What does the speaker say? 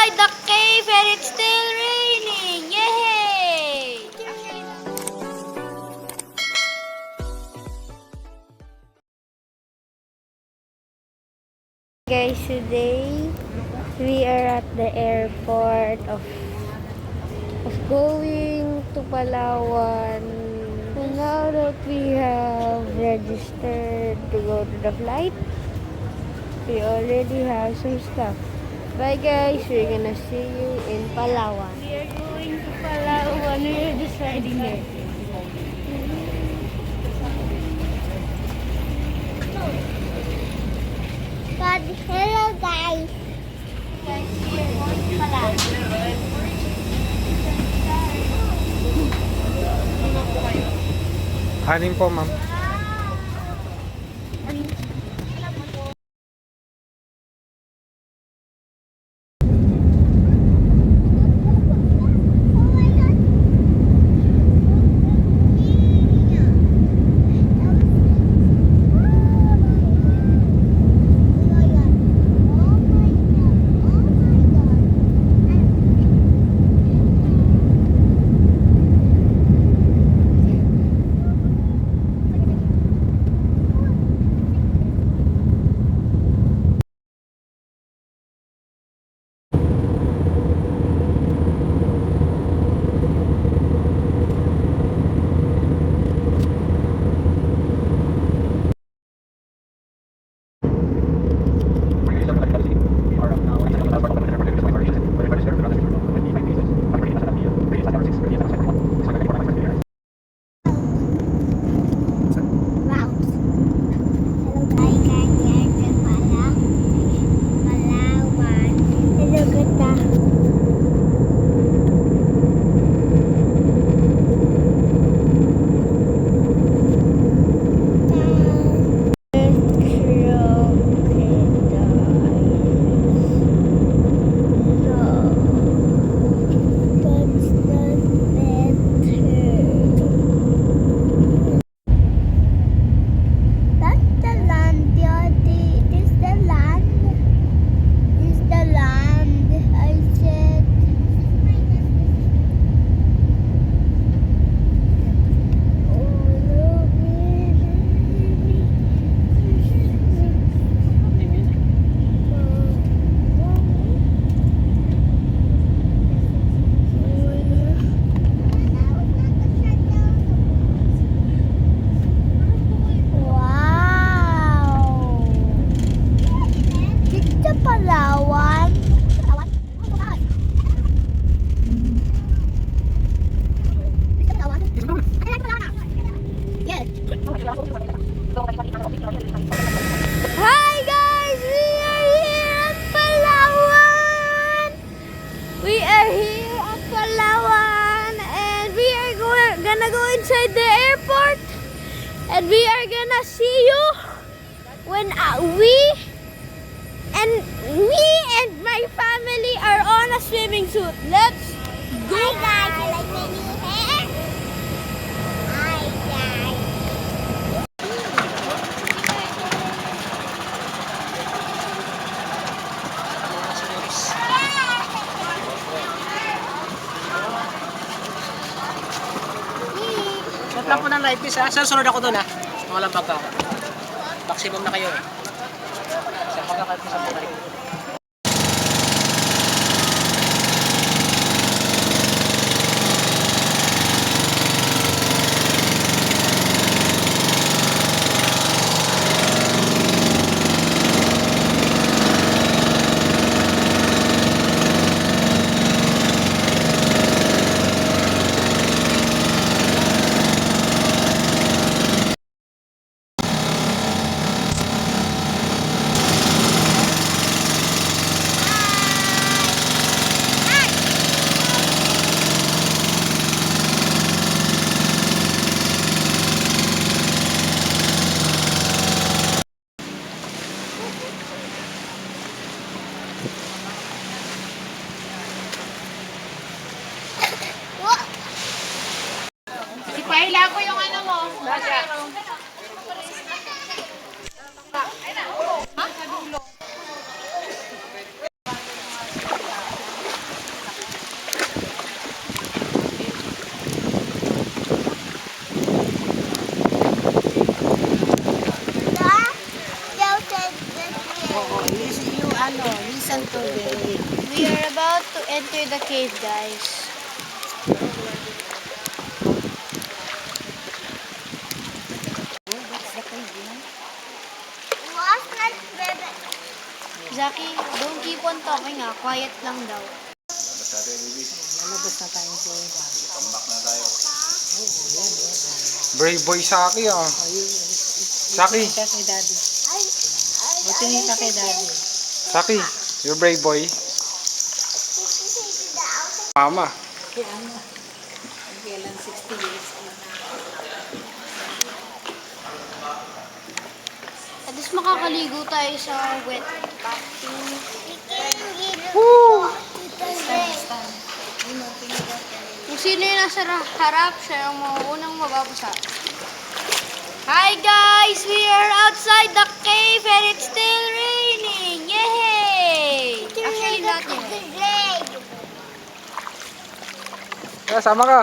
inside the cave and it's still raining. Yay! Guys, today we are at the airport of going to Palawan. And now that we have registered to go to the flight, we already have some stuff. Bye guys, we're gonna see you in Palawan. We are going to Palawan. We are just riding there. God, hello guys. Guys, we are going to Palawan. Anim po, ma'am. Hi guys, we are here at Palawan. We are here at Palawan and we are gonna go inside the airport and we are gonna see you when me and my family are on a swimming suit. Let's go. Hi guys, you like my new hair? Hi guys. Shot lang po ng light piece ha. Sir, sunod ako doon ha. Walang bangka. Maximum na kayo eh. Sir, pagkakait mo sa pabalik. enter the cave, guys. What's that, baby? Zaki, don't keep on talking quiet lang daw. Lalabas na tayo po. Brave boy Saki ah. Saki, Siya kay daddy. I Buti niya siya kay daddy. Saki, you're brave boy. Mama. Kaya ano? Kailan 60 years old na. At least makakaligo tayo sa wet bathing. Woo! Kung sino yung nasa harap, siya yung unang mababasa. Hi guys! We are outside the cave and it's still raining! Yay! Actually, not yet. Kaya sama ka.